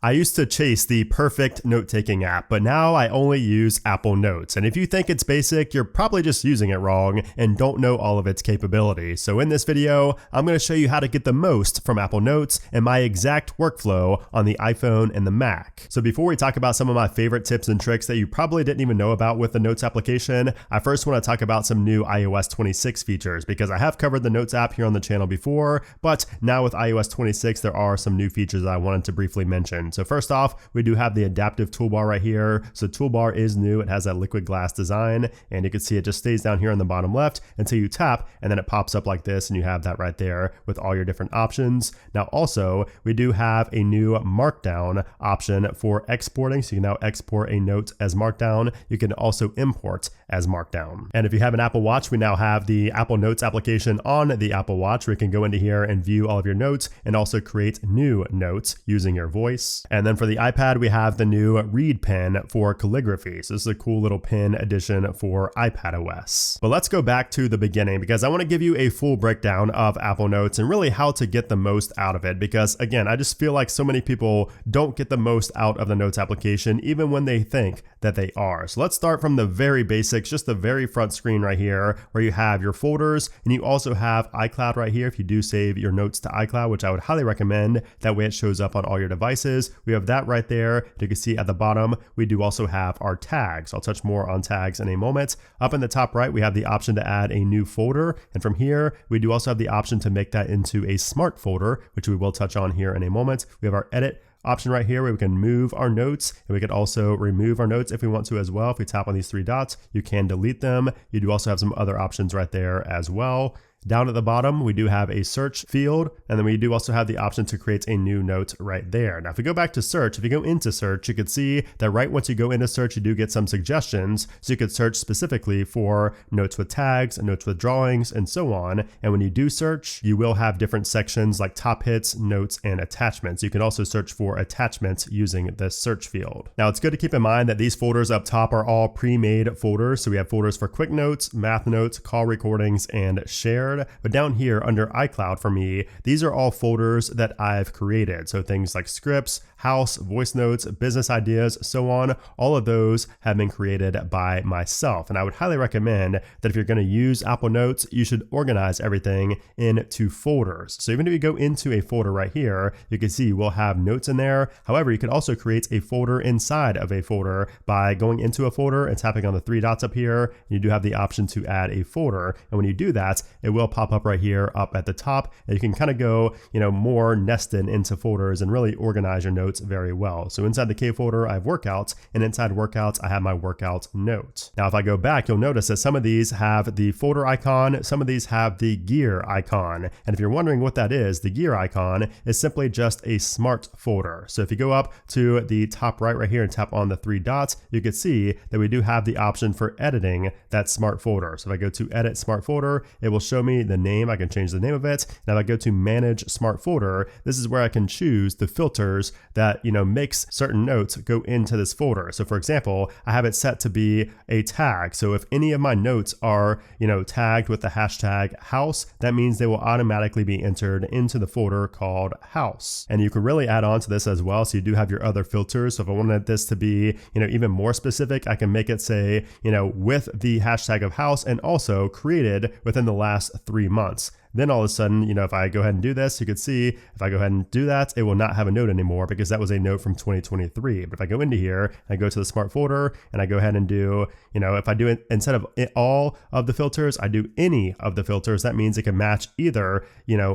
I used to chase the perfect note-taking app, but now I only use Apple Notes. And if you think it's basic, you're probably just using it wrong and don't know all of its capabilities. So in this video, I'm going to show you how to get the most from Apple Notes and my exact workflow on the iPhone and the Mac. So before we talk about some of my favorite tips and tricks that you probably didn't even know about with the Notes application, I first want to talk about some new iOS 26 features because I have covered the Notes app here on the channel before, but now with iOS 26, there are some new features that I wanted to briefly mention. So first off, we do have the adaptive toolbar right here. So toolbar is new. It has that liquid glass design, and you can see it just stays down here on the bottom left until you tap, and then it pops up like this, and you have that right there with all your different options. Now also, we do have a new markdown option for exporting. So you can now export a note as markdown. You can also import as markdown. And if you have an Apple Watch, we now have the Apple Notes application on the Apple Watch where you can go into here and view all of your notes and also create new notes using your voice. And then for the iPad, we have the new Read Pen for calligraphy. So this is a cool little pen edition for iPadOS. But let's go back to the beginning because I want to give you a full breakdown of Apple Notes and really how to get the most out of it. Because again, I just feel like so many people don't get the most out of the Notes application, even when they think that they are. So let's start from the very basics, just the very front screen right here, where you have your folders and you also have iCloud right here if you do save your notes to iCloud, which I would highly recommend. That way it shows up on all your devices. We have that right there. You can see at the bottom, we do also have our tags. I'll touch more on tags in a moment. Up in the top right, we have the option to add a new folder. And from here, we do also have the option to make that into a smart folder, which we will touch on here in a moment. We have our edit option right here where we can move our notes, and we can also remove our notes if we want to as well. If we tap on these three dots, you can delete them. You do also have some other options right there as well. Down at the bottom, we do have a search field, and then we do also have the option to create a new note right there. Now, if we go back to search, if you go into search, you can see that right once you go into search, you do get some suggestions. So you could search specifically for notes with tags, notes with drawings, and so on. And when you do search, you will have different sections like top hits, notes, and attachments. You can also search for attachments using this search field. Now, it's good to keep in mind that these folders up top are all pre-made folders. So we have folders for quick notes, math notes, call recordings, and shared. But down here under iCloud for me, these are all folders that I've created. So things like scripts, house, voice notes, business ideas, so on, all of those have been created by myself. And I would highly recommend that if you're going to use Apple Notes, you should organize everything into folders. So even if you go into a folder right here, you can see we'll have notes in there. However, you could also create a folder inside of a folder by going into a folder and tapping on the three dots up here. You do have the option to add a folder. And when you do that, it will pop up right here up at the top, and you can kind of go, more nested into folders and really organize your notes very well. So inside the K folder, I have workouts, and inside workouts, I have my workout note. Now, if I go back, you'll notice that some of these have the folder icon, some of these have the gear icon. And if you're wondering what that is, the gear icon is simply just a smart folder. So if you go up to the top right here and tap on the three dots, you can see that we do have the option for editing that smart folder. So if I go to edit smart folder, it will show me the name. I can change the name of it. Now if I go to manage smart folder, this is where I can choose the filters that makes certain notes go into this folder. So for example, I have it set to be a tag. So if any of my notes are tagged with the hashtag house, that means they will automatically be entered into the folder called house. And you can really add on to this as well. So you do have your other filters. So if I wanted this to be even more specific, I can make it say with the hashtag of house and also created within the last 3 months. Then all of a sudden, if I go ahead and do this, you can see if I go ahead and do that, it will not have a note anymore because that was a note from 2023. But if I go into here, I go to the smart folder and I go ahead and do, if I do it instead of all of the filters, I do any of the filters. That means it can match either,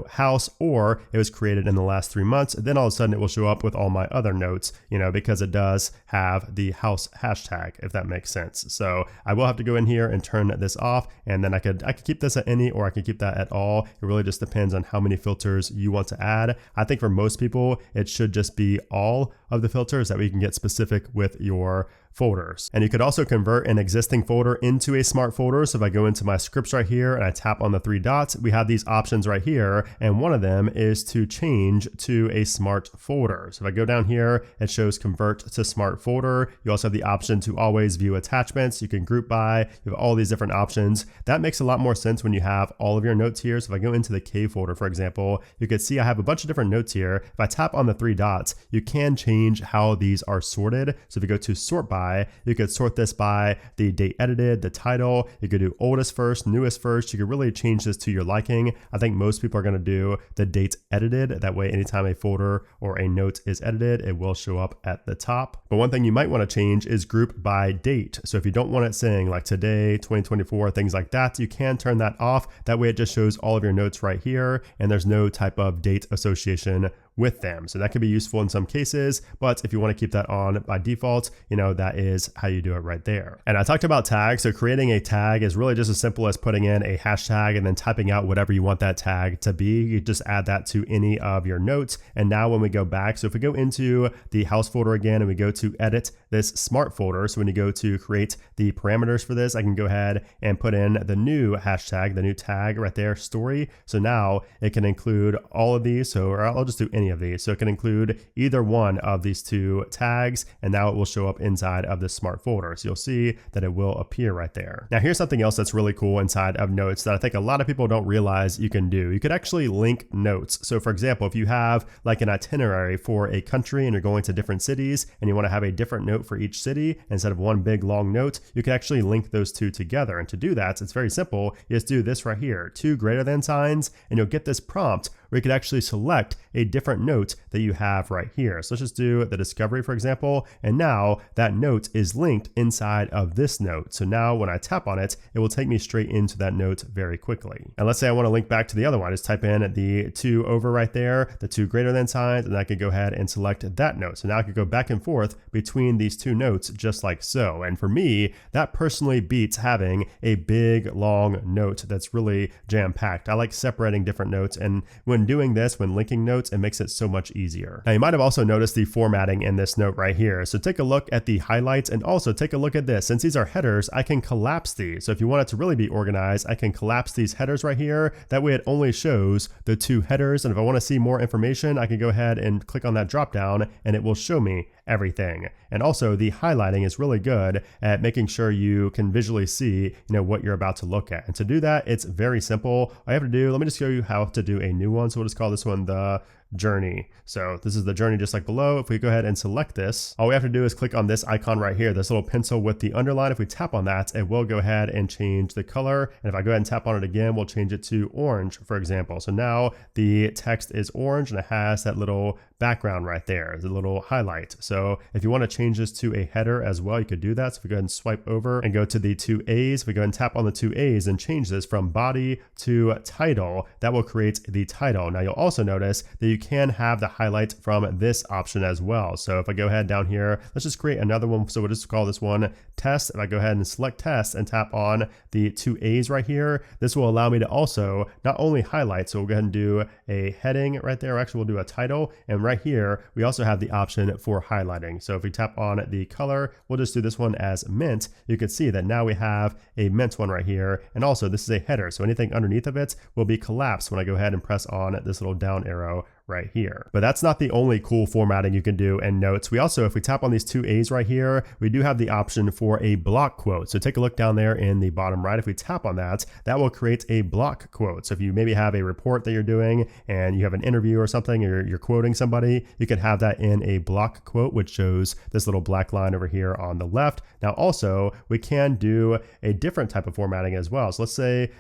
house or it was created in the last 3 months. Then all of a sudden it will show up with all my other notes, because it does have the house hashtag, if that makes sense. So I will have to go in here and turn this off, and then I could keep this at any, or I could keep that at all. It really just depends on how many filters you want to add. I think for most people, it should just be all of the filters that we can get specific with your folders. And you could also convert an existing folder into a smart folder. So if I go into my scripts right here and I tap on the 3 dots, we have these options right here. And one of them is to change to a smart folder. So if I go down here, it shows convert to smart folder. You also have the option to always view attachments. You can group by, you have all these different options. That makes a lot more sense when you have all of your notes here. So if I go into the K folder, for example, you can see I have a bunch of different notes here. If I tap on the 3 dots, you can change how these are sorted. So if you go to sort by, you could sort this by the date edited, the title. You could do oldest first, newest first. You could really change this to your liking. I think most people are going to do the dates edited. That way, anytime a folder or a note is edited, it will show up at the top. But one thing you might want to change is group by date. So if you don't want it saying like today, 2024, things like that, you can turn that off. That way it just shows all of your notes right here, and there's no type of date association with them. So that could be useful in some cases, but if you want to keep that on by default, that is how you do it right there. And I talked about tags. So creating a tag is really just as simple as putting in a hashtag and then typing out whatever you want that tag to be. You just add that to any of your notes. And now when we go back, so if we go into the house folder again and we go to edit this smart folder, so when you go to create the parameters for this, I can go ahead and put in the new hashtag, the new tag right there, story. So now it can include all of these. So or I'll just do any of these. So it can include either one of these 2 tags, and now it will show up inside of this smart folder. So you'll see that it will appear right there. Now here's something else that's really cool inside of notes that I think a lot of people don't realize you can do. You could actually link notes. So for example, if you have like an itinerary for a country and you're going to different cities and you want to have a different note for each city instead of one big long note, you can actually link those 2 together. And to do that, it's very simple. You just do this right here, 2 greater than signs, and you'll get this prompt where you could actually select a different note that you have right here. So let's just do the discovery, for example, and now that note is linked inside of this note. So now when I tap on it, it will take me straight into that note very quickly. And let's say I want to link back to the other one. I just type in the 2 over right there, the 2 greater than signs, and I could go ahead and select that note. So now I could go back and forth between these 2 notes just like so. And for me, that personally beats having a big long note that's really jam-packed. I like separating different notes, and when doing this, when linking notes, it makes it so much easier. Now you might have also noticed the formatting in this note right here. So take a look at the highlights and also take a look at this. Since these are headers, I can collapse these. So if you want it to really be organized, I can collapse these headers right here. That way it only shows the 2 headers. And if I want to see more information, I can go ahead and click on that drop down and it will show me everything. And also the highlighting is really good at making sure you can visually see, what you're about to look at. And to do that, it's very simple. All I have to do, let me just show you how to do a new one. So we'll just call this one the journey. So this is the journey just like below. If we go ahead and select this, all we have to do is click on this icon right here, this little pencil with the underline. If we tap on that, it will go ahead and change the color. And if I go ahead and tap on it again, we'll change it to orange, for example. So now the text is orange and it has that little background right there, the little highlight. So if you want to change this to a header as well, you could do that. So if we go ahead and swipe over and go to the 2 A's, if we go ahead and tap on the 2 A's and change this from body to title, that will create the title. Now you'll also notice that you can have the highlight from this option as well. So if I go ahead down here, let's just create another one. So we'll just call this one test. If I go ahead and select test and tap on the 2 A's right here, this will allow me to also not only highlight, so we'll go ahead and do a heading right there. Actually, we'll do a title. And right here, we also have the option for highlighting. So if we tap on the color, we'll just do this one as mint. You can see that now we have a mint one right here. And also this is a header. So anything underneath of it will be collapsed when I go ahead and press on this little down arrow right here. But that's not the only cool formatting you can do in notes. We also, if we tap on these 2 A's right here, we do have the option for a block quote. So take a look down there in the bottom right. If we tap on that, that will create a block quote. So if you maybe have a report that you're doing and you have an interview or something, or you're quoting somebody, you can have that in a block quote, which shows this little black line over here on the left. Now also, we can do a different type of formatting as well. So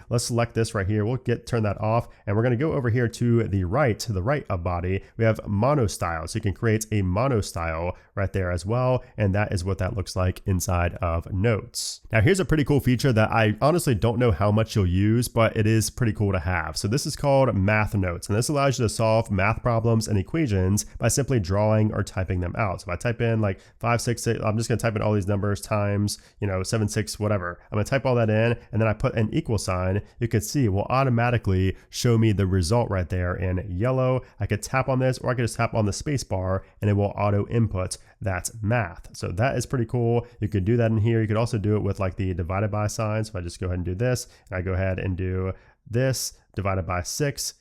let's select this right here. We'll turn that off, and we're going to go over here to the right of body. We have mono style. So you can create a mono style right there as well. And that is what that looks like inside of notes. Now here's a pretty cool feature that I honestly don't know how much you'll use, but it is pretty cool to have. So this is called math notes. And this allows you to solve math problems and equations by simply drawing or typing them out. So if I type in like 5, 6, 6, I'm just going to type in all these numbers times, 7, 6, whatever. I'm going to type all that in, and then I put an equal sign. You can see it will automatically show me the result right there in yellow. I I could tap on this, or I could just tap on the space bar and it will auto input that math. So that is pretty cool. You could do that in here. You could also do it with like the divided by sign. So if I just go ahead and do this, and I go ahead and do this divided by 6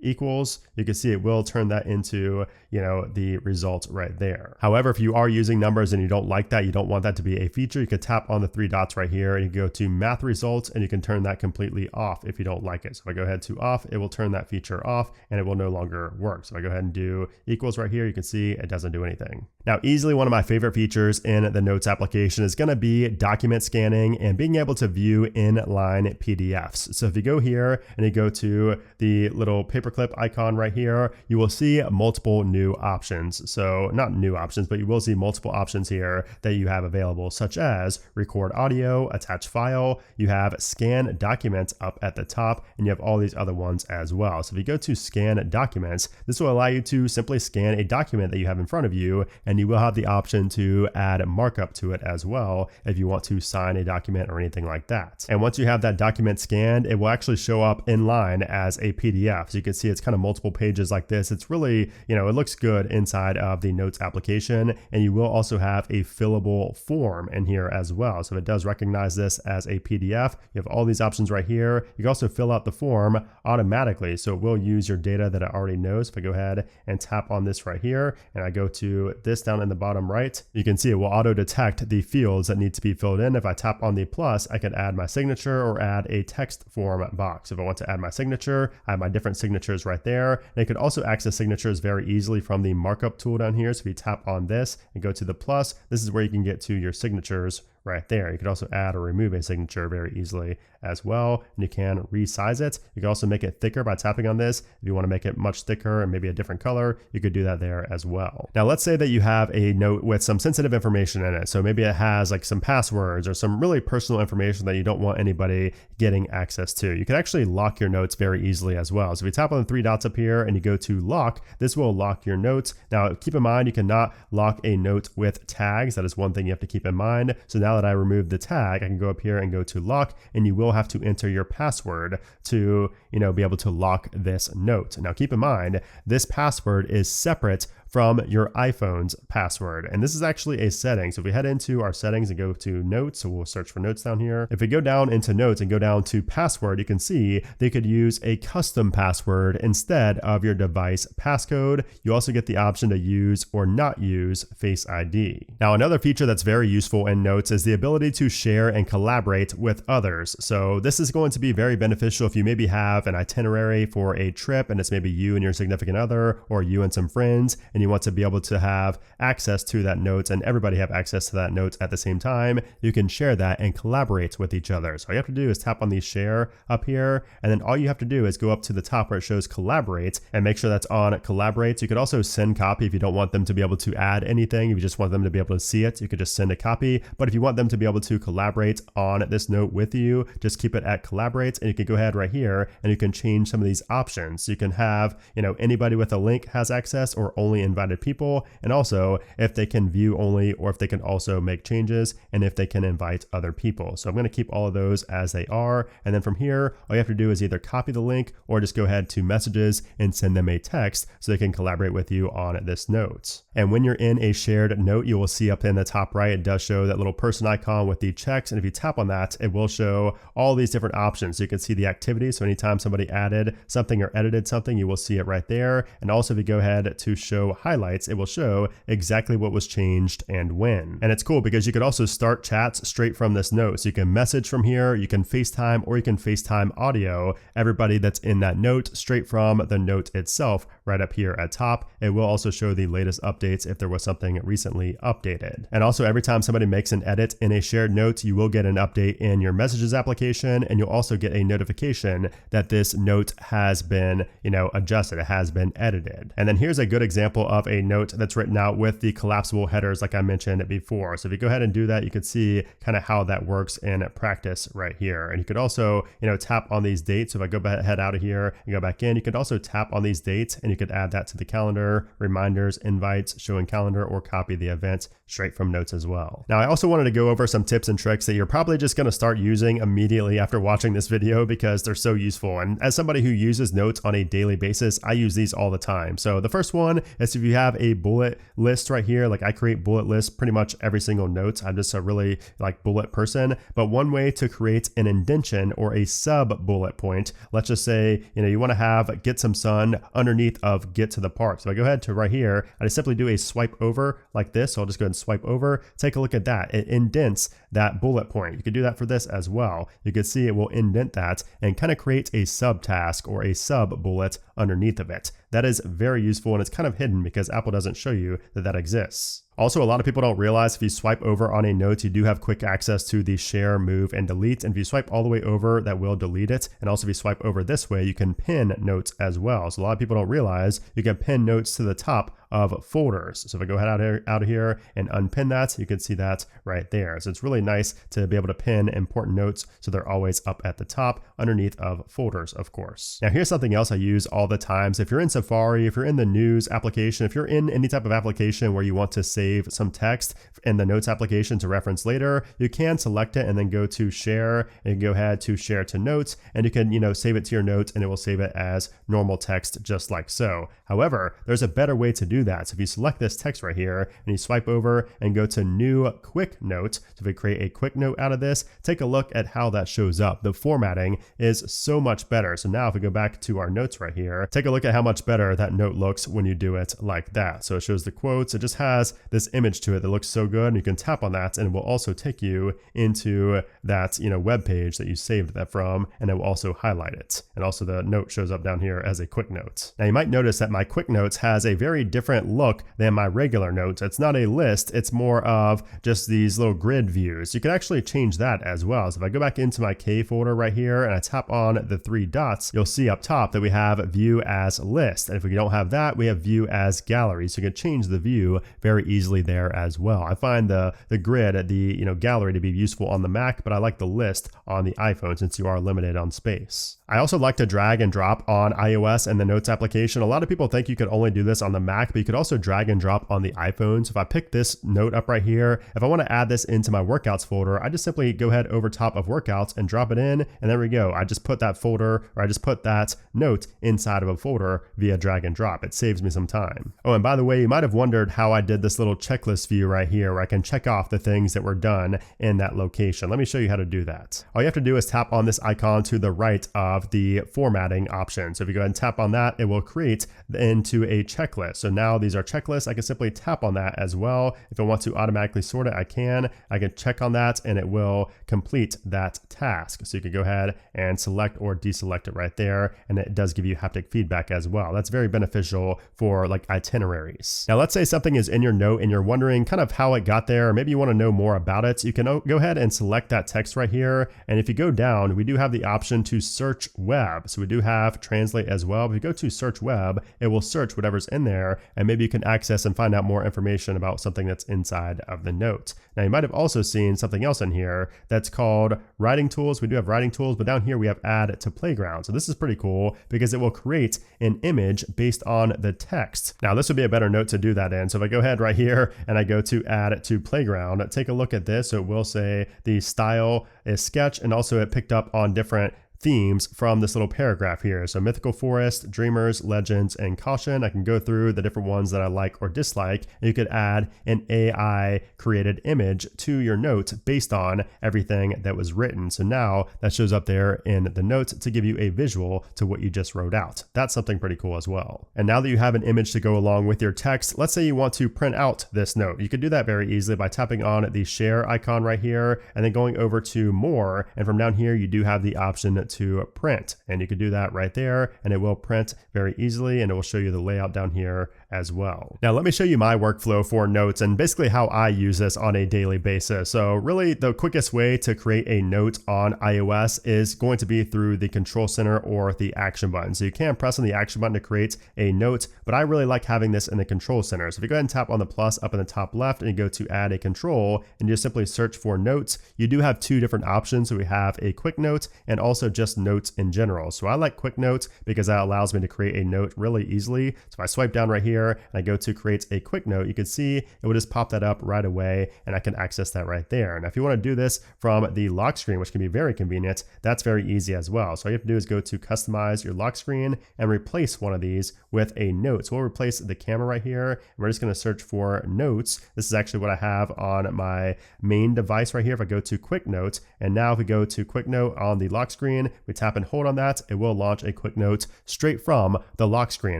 equals, you can see it will turn that into, the result right there. However, if you are using numbers and you don't like that, you don't want that to be a feature, you could tap on the 3 dots right here and you go to math results and you can turn that completely off if you don't like it. So if I go ahead to off, it will turn that feature off and it will no longer work. So if I go ahead and do equals right here, you can see it doesn't do anything. Now, easily one of my favorite features in the Notes application is going to be document scanning and being able to view inline PDFs. So if you go here and you go to the little paperclip icon right here, you will see multiple new options. So not new options, but you will see multiple options here that you have available, such as record audio, attach file, you have scan documents up at the top, and you have all these other ones as well. So if you go to scan documents, this will allow you to simply scan a document that you have in front of you, and you will have the option to add markup to it as well if you want to sign a document or anything like that. And once you have that document scanned, it will actually show up in line as a PDF. So you can see it's kind of multiple pages like this. It's really, it looks good inside of the Notes application, and you will also have a fillable form in here as well. So if it does recognize this as a PDF, you have all these options right here. You can also fill out the form automatically, so it will use your data that it already knows. If I go ahead and tap on this right here, and I go to this down in the bottom right, you can see it will auto detect the fields that need to be filled in. If I tap on the plus, I can add my signature or add a text form box. If I want to add my signature, I have my different signatures right there. And you can also access signatures very easily from the markup tool down here. So if you tap on this and go to the plus, this is where you can get to your signatures right there. You could also add or remove a signature very easily as well, and you can resize it. You can also make it thicker by tapping on this. If you want to make it much thicker and maybe a different color, you could do that there as well. Now let's say that you have a note with some sensitive information in it. So maybe it has like some passwords or some really personal information that you don't want anybody getting access to. You can actually lock your notes very easily as well. So if you tap on the 3 dots up here and you go to lock, this will lock your notes. Now keep in mind, you cannot lock a note with tags. That is one thing you have to keep in mind. So now that I remove the tag, I can go up here and go to lock, and you will have to enter your password to, be able to lock this note. Now keep in mind, this password is separate from your iPhone's password. And this is actually a setting. So if we head into our settings and go to notes, so we'll search for notes down here. If we go down into notes and go down to password, you can see they could use a custom password instead of your device passcode. You also get the option to use or not use Face ID. Now, another feature that's very useful in Notes is the ability to share and collaborate with others. So this is going to be very beneficial if you maybe have an itinerary for a trip and it's maybe you and your significant other or you and some friends, and you want to be able to have access to that notes and everybody have access to that notes at the same time. You can share that and collaborate with each other. So all you have to do is tap on the share up here, and then all you have to do is go up to the top where it shows collaborate and make sure that's on collaborate. You could also send copy if you don't want them to be able to add anything. If you just want them to be able to see it, you could just send a copy. But if you want them to be able to collaborate on this note with you, just keep it at collaborate, and you can go ahead right here and you can change some of these options. So you can have, anybody with a link has access or only invited people, and also if they can view only or if they can also make changes and if they can invite other people. So I'm going to keep all of those as they are, and then from here all you have to do is either copy the link or just go ahead to messages and send them a text so they can collaborate with you on this note. And when you're in a shared note, you will see up in the top right it does show that little person icon with the checks, and if you tap on that it will show all these different options. So you can see the activity, so anytime somebody added something or edited something, you will see it right there. And also if you go ahead to show highlights, it will show exactly what was changed and when. And it's cool because you could also start chats straight from this note. So you can message from here, you can FaceTime, or you can FaceTime audio everybody that's in that note straight from the note itself right up here at top. It will also show the latest updates if there was something recently updated. And also every time somebody makes an edit in a shared note, you will get an update in your messages application, and you'll also get a notification that this note has been, adjusted, it has been edited. And then here's a good example of a note that's written out with the collapsible headers like I mentioned before. So if you go ahead and do that, you can see kind of how that works in practice right here. And you could also, tap on these dates. So if I go head out of here and go back in, you could also tap on these dates and you could add that to the calendar, reminders, invites, showing calendar, or copy the event straight from notes as well. Now, I also wanted to go over some tips and tricks that you're probably just going to start using immediately after watching this video because they're so useful. And as somebody who uses notes on a daily basis, I use these all the time. So the first one is if you have a bullet list right here, like I create bullet lists pretty much every single note. I'm just a really bullet person. But one way to create an indentation or a sub bullet point, let's just say, you want to have get some sun underneath of get to the park. So I go ahead to right here, I just simply do a swipe over like this. So I'll just go ahead and swipe over, take a look at that. It indents that bullet point. You could do that for this as well. You can see it will indent that and kind of create a subtask or a sub bullet underneath of it. That is very useful and it's kind of hidden because Apple doesn't show you that that exists. Also, a lot of people don't realize if you swipe over on a note, you do have quick access to the share, move, and delete. And if you swipe all the way over, that will delete it. And also if you swipe over this way, you can pin notes as well. So a lot of people don't realize you can pin notes to the top of folders. So if I go ahead out of here and unpin that, you can see that right there. So it's really nice to be able to pin important notes so they're always up at the top underneath of folders, of course. Now here's something else I use all the time. So if you're in Safari, if you're in the news application, if you're in any type of application where you want to save some text in the notes application to reference later, you can select it and then go to share and go ahead to share to notes, and you can, save it to your notes and it will save it as normal text just like so. However, there's a better way to do that. So if you select this text right here and you swipe over and go to new quick note, so if we create a quick note out of this, take a look at how that shows up. The formatting is so much better. So now if we go back to our notes right here, take a look at how much better that note looks when you do it like that. So it shows the quotes. It just has this image to it that looks so good. And you can tap on that and it will also take you into that, web page that you saved that from, and it will also highlight it. And also the note shows up down here as a quick note. Now you might notice that my quick notes has a very different look than my regular notes. It's not a list. It's more of just these little grid views. You can actually change that as well. So if I go back into my K folder right here and I tap on the three dots, you'll see up top that we have view as list. And if we don't have that, we have view as gallery. So you can change the view very easily there as well. I find the grid, the gallery to be useful on the Mac, but I like the list on the iPhone since you are limited on space. I also like to drag and drop on iOS and the Notes application. A lot of people think you could only do this on the Mac, but you could also drag and drop on the iPhone. So if I pick this note up right here, if I want to add this into my workouts folder, I just simply go ahead over top of workouts and drop it in, and there we go. I just put that folder, or I just put that note inside of a folder via drag and drop. It saves me some time. Oh, and by the way, you might have wondered how I did this little checklist view right here where I can check off the things that were done in that location. Let me show you how to do that. All you have to do is tap on this icon to the right of the formatting option. So if you go ahead and tap on that, it will create into a checklist. So now these are checklists. I can simply tap on that as well. If I want to automatically sort it, I can check on that and it will complete that task. So you can go ahead and select or deselect it right there. And it does give you haptic feedback as well. That's very beneficial for itineraries. Now let's say something is in your note and you're wondering kind of how it got there, or maybe you want to know more about it. You can go ahead and select that text right here. And if you go down, we do have the option to search web. So we do have translate as well. If you go to search web, it will search whatever's in there, and maybe you can access and find out more information about something that's inside of the note. Now you might have also seen something else in here that's called writing tools. We do have writing tools, but down here we have add to playground. So this is pretty cool because it will create an image based on the text. Now this would be a better note to do that in. So if I go ahead right here and I go to add to playground, take a look at this. So it will say the style is sketch, and also it picked up on different themes from this little paragraph here. So mythical forest, dreamers, legends, and caution. I can go through the different ones that I like or dislike. And you could add an AI created image to your note based on everything that was written. So now that shows up there in the notes to give you a visual to what you just wrote out. That's something pretty cool as well. And now that you have an image to go along with your text, let's say you want to print out this note. You could do that very easily by tapping on the share icon right here and then going over to more. And from down here, you do have the option to print, and you can do that right there and it will print very easily, and it will show you the layout down here as well. Now let me show you my workflow for notes and basically how I use this on a daily basis. So really the quickest way to create a note on iOS is going to be through the control center or the action button. So you can press on the action button to create a note, but I really like having this in the control center. So if you go ahead and tap on the plus up in the top left and you go to add a control and you just simply search for notes, you do have two different options. So we have a quick note and also just notes in general. So I like quick notes because that allows me to create a note really easily. So if I swipe down right here and I go to create a quick note, you can see it will just pop that up right away and I can access that right there. Now if you want to do this from the lock screen, which can be very convenient, that's very easy as well. So all you have to do is go to customize your lock screen and replace one of these with a note. So we'll replace the camera right here and we're just going to search for notes. This is actually what I have on my main device right here. If I go to quick note, and now if we go to quick note on the lock screen, we tap and hold on that, it will launch a quick note straight from the lock screen.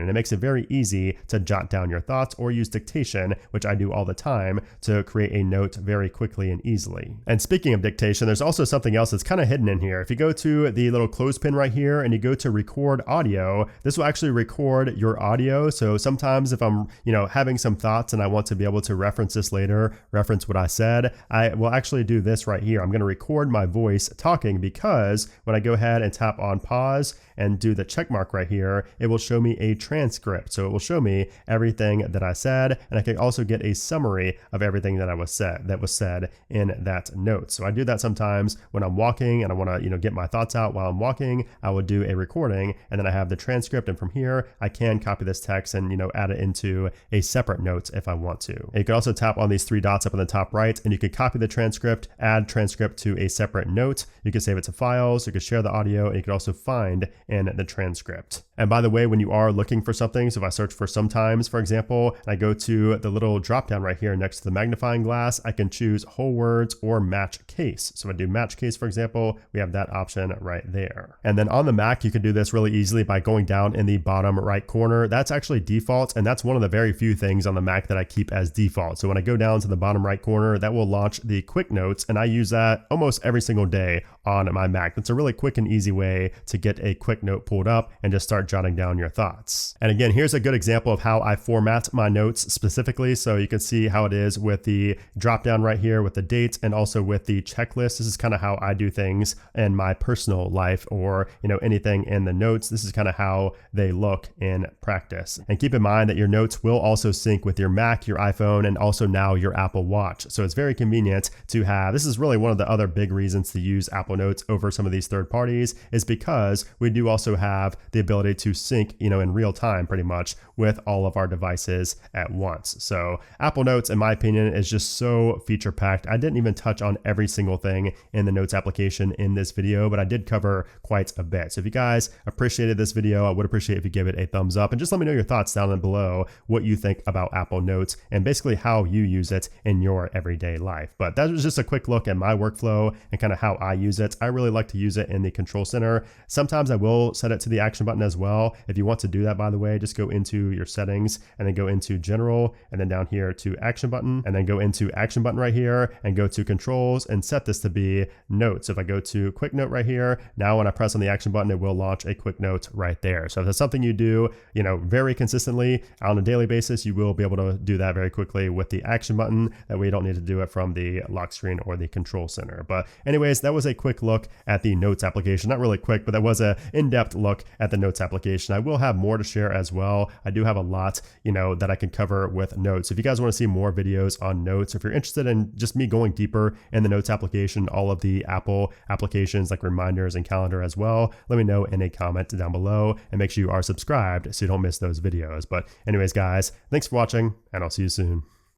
And it makes it very easy to jot down your thoughts or use dictation, which I do all the time, to create a note very quickly and easily. And speaking of dictation, there's also something else that's kind of hidden in here. If you go to the little clothespin right here and you go to record audio, this will actually record your audio. So sometimes if I'm, having some thoughts and I want to be able to reference this later, reference what I said, I will actually do this right here. I'm going to record my voice talking because when I go ahead and tap on pause and do the check mark right here, it will show me a transcript. So it will show me everything that I said, and I can also get a summary of everything that was said in that note. So I do that sometimes when I'm walking and I want to, get my thoughts out while I'm walking. I will do a recording and then I have the transcript, and from here I can copy this text and add it into a separate note if I want to. And you can also tap on these three dots up in the top right and you can copy the transcript, add transcript to a separate note. You can save it to files, you can share the audio, and you can also find in the transcript. And by the way, when you are looking for something, so if I search for sometimes, for example, and I go to the little drop down right here next to the magnifying glass, I can choose whole words or match case. So if I do match case, for example, we have that option right there. And then on the Mac, you can do this really easily by going down in the bottom right corner. That's actually default, and that's one of the very few things on the Mac that I keep as default. So when I go down to the bottom right corner, that will launch the quick notes, and I use that almost every single day on my Mac. It's a really quick and easy way to get a quick note pulled up and just start jotting down your thoughts. And again, here's a good example of how I format my notes specifically. So you can see how it is with the drop down right here with the dates and also with the checklist. This is kind of how I do things in my personal life, or anything in the notes. This is kind of how they look in practice. And keep in mind that your notes will also sync with your Mac, your iPhone, and also now your Apple Watch. So it's very convenient to have. This is really one of the other big reasons to use Apple Notes over some of these third parties, is because we do also have the ability to sync, in real time pretty much with all of our devices at once. So Apple Notes, in my opinion, is just so feature packed. I didn't even touch on every single thing in the Notes application in this video, but I did cover quite a bit. So if you guys appreciated this video, I would appreciate if you give it a thumbs up and just let me know your thoughts down below, what you think about Apple Notes and basically how you use it in your everyday life. But that was just a quick look at my workflow and kind of how I use it. I really like to use it in the control center. Sometimes I will set it to the action button as well. If you want to do that, by the way, just go into your settings and then go into general and then down here to action button, and then go into action button right here and go to controls and set this to be notes. So if I go to quick note right here, now when I press on the action button, it will launch a quick note right there. So if that's something you do, very consistently on a daily basis, you will be able to do that very quickly with the action button. That way you don't need to do it from the lock screen or the control center. But anyways, that was a quick look at the Notes application. Not really quick, but that was a in-depth look at the Notes application. I will have more to share as well. I do have a lot, that I can cover with Notes. If you guys want to see more videos on Notes, if you're interested in just me going deeper in the Notes application, all of the Apple applications like reminders and calendar as well, let me know in a comment down below, and make sure you are subscribed so you don't miss those videos. But anyways, guys, thanks for watching, and I'll see you soon.